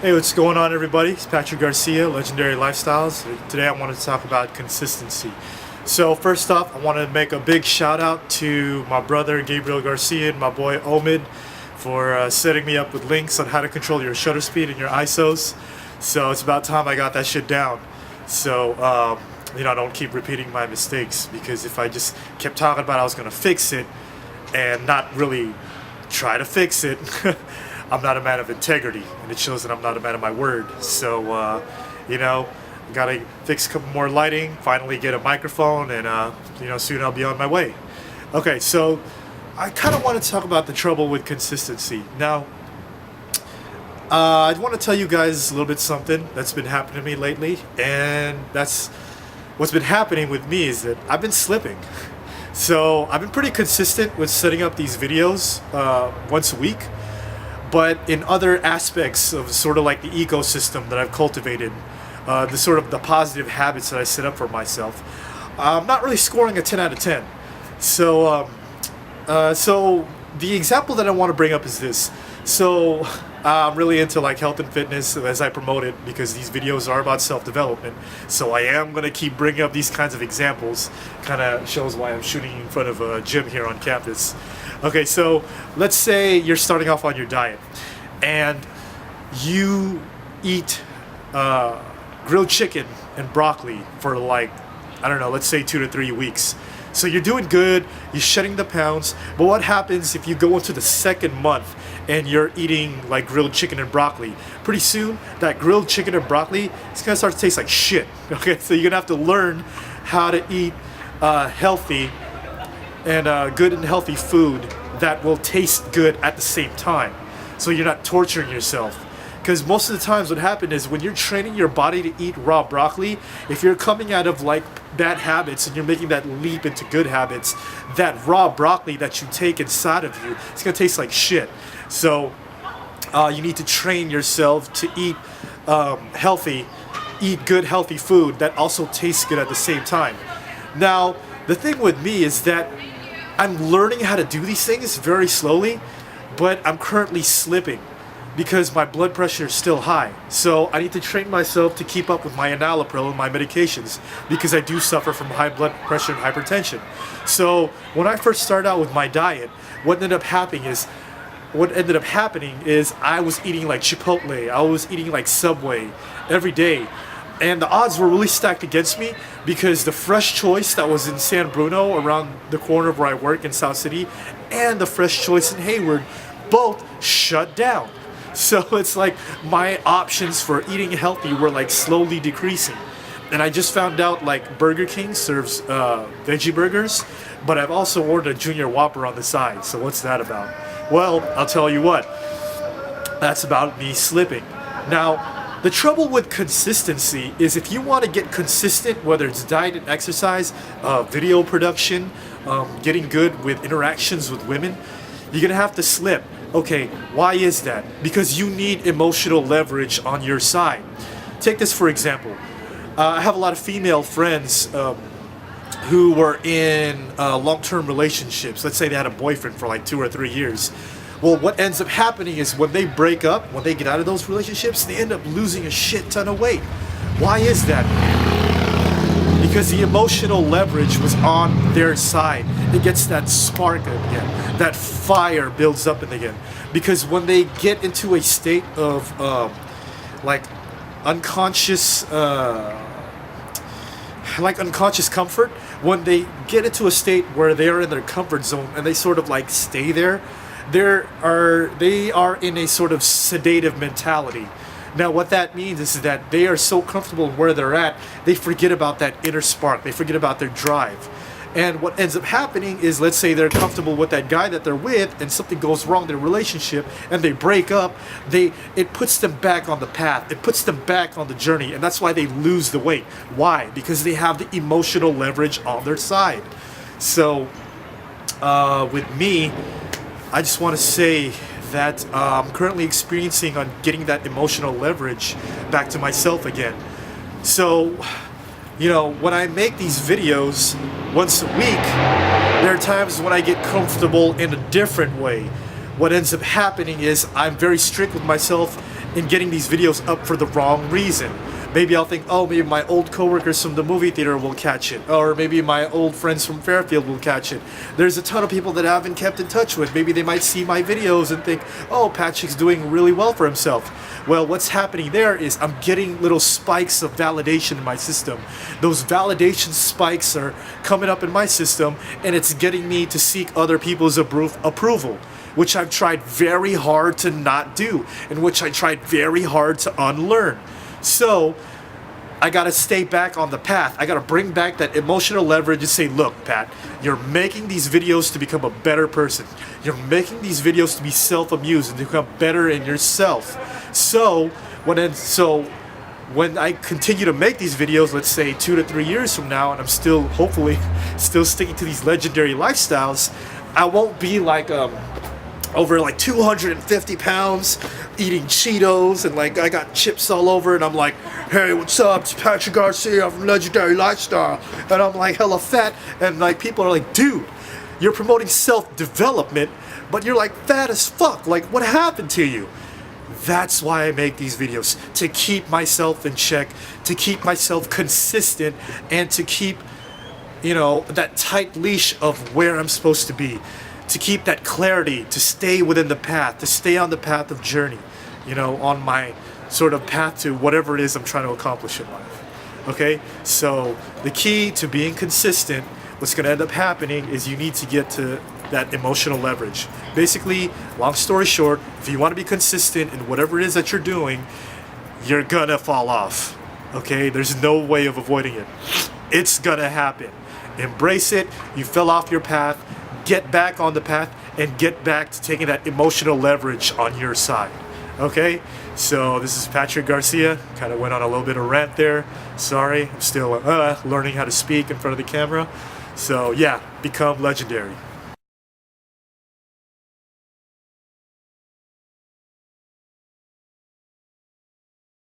Hey, what's going on, everybody? It's Patrick Garcia, Legendary Lifestyles. Today I wanted to talk about consistency. So first off, I want to make a big shout out to my brother Gabriel Garcia and my boy Omid for setting me up with links on how to control your shutter speed and your ISOs. So it's about time I got that shit down. So I don't keep repeating my mistakes, because if I just kept talking about I was going to fix it and not really try to fix it, I'm not a man of integrity, and it shows that I'm not a man of my word. So, gotta fix a couple more lighting, finally get a microphone, and, soon I'll be on my way. Okay, so I kind of want to talk about the trouble with consistency. Now, I want to tell you guys a little bit something that's been happening to me lately, and that's what's been happening with me is that I've been slipping. So I've been pretty consistent with setting up these videos once a week, but in other aspects of sort of like the ecosystem that I've cultivated, the positive habits that I set up for myself, I'm not really scoring a 10 out of 10. So the example that I want to bring up is this. So I'm really into like health and fitness as I promote it, because these videos are about self-development. So I am going to keep bringing up these kinds of examples. Kind of shows why I'm shooting in front of a gym here on campus. Okay, so let's say you're starting off on your diet and you eat grilled chicken and broccoli for like, I don't know, let's say 2 to 3 weeks. So you're doing good, you're shedding the pounds, but what happens if you go into the second month and you're eating like grilled chicken and broccoli? Pretty soon, that grilled chicken and broccoli is gonna start to taste like shit. Okay, so you're gonna have to learn how to eat healthy and good and healthy food that will taste good at the same time, so you're not torturing yourself. Because most of the times what happens is when you're training your body to eat raw broccoli, if you're coming out of like bad habits and you're making that leap into good habits, that raw broccoli that you take inside of you, it's gonna taste like shit. So you need to train yourself to eat healthy, eat good healthy food that also tastes good at the same time. Now, the thing with me is that I'm learning how to do these things very slowly, but I'm currently slipping because my blood pressure is still high. So I need to train myself to keep up with my enalapril and my medications, because I do suffer from high blood pressure and hypertension. So when I first started out with my diet, what ended up happening is I was eating like Chipotle, I was eating like Subway every day. And the odds were really stacked against me, because the Fresh Choice that was in San Bruno, around the corner of where I work in South City, and the Fresh Choice in Hayward both shut down. So it's like my options for eating healthy were like slowly decreasing. And I just found out like Burger King serves veggie burgers, but I've also ordered a Junior Whopper on the side. So what's that about? Well, I'll tell you what. That's about me slipping. Now, the trouble with consistency is if you want to get consistent, whether it's diet and exercise, video production, getting good with interactions with women, you're going to have to slip. Okay, why is that? Because you need emotional leverage on your side. Take this for example. I have a lot of female friends who were in long-term relationships. Let's say they had a boyfriend for like 2 or 3 years. Well, what ends up happening is when they break up, when they get out of those relationships, they end up losing a shit ton of weight. Why is that? Because the emotional leverage was on their side. It gets that spark again. That fire builds up again. Because when they get into a state of unconscious comfort, when they get into a state where they're in their comfort zone and they sort of like stay there, they are in a sort of sedative mentality. Now what that means is that they are so comfortable where they're at, they forget about that inner spark, they forget about their drive. And what ends up happening is, let's say they're comfortable with that guy that they're with and something goes wrong in their relationship and they break up, it puts them back on the path, it puts them back on the journey, and that's why they lose the weight. Why? Because they have the emotional leverage on their side. So with me, I just want to say that I'm currently experiencing on getting that emotional leverage back to myself again. So, when I make these videos once a week, there are times when I get comfortable in a different way. What ends up happening is I'm very strict with myself, in getting these videos up for the wrong reason. Maybe I'll think, oh, maybe my old coworkers from the movie theater will catch it, or maybe my old friends from Fairfield will catch it. There's a ton of people that I haven't kept in touch with. Maybe they might see my videos and think, oh, Patrick's doing really well for himself. Well, what's happening there is I'm getting little spikes of validation in my system. Those validation spikes are coming up in my system, and it's getting me to seek other people's approval, which I've tried very hard to not do, and which I tried very hard to unlearn. So I gotta stay back on the path. I gotta bring back that emotional leverage and say, look, Pat, you're making these videos to become a better person. You're making these videos to be self-amused and to become better in yourself. So when I continue to make these videos, let's say 2 to 3 years from now, and I'm still, hopefully, still sticking to these legendary lifestyles, I won't be like over like 250 pounds, eating Cheetos, and like I got chips all over, and I'm like, hey, what's up? It's Patrick Garcia from Legendary Lifestyle, and I'm like hella fat, and like people are like, dude, you're promoting self-development, but you're like fat as fuck. Like, what happened to you? That's why I make these videos, to keep myself in check, to keep myself consistent, and to keep, you know, that tight leash of where I'm supposed to be. To keep that clarity, to stay within the path, to stay on the path of journey, you know, on my sort of path to whatever it is I'm trying to accomplish in life. Okay? So the key to being consistent, what's going to end up happening is you need to get to that emotional leverage. Basically, long story short, if you want to be consistent in whatever it is that you're doing, you're going to fall off. Okay? There's no way of avoiding it. It's going to happen. Embrace it. You fell off your path. Get back on the path and get back to taking that emotional leverage on your side. Okay? So this is Patrick Garcia. Kind of went on a little bit of rant there. Sorry. I'm still learning how to speak in front of the camera. So yeah, become legendary.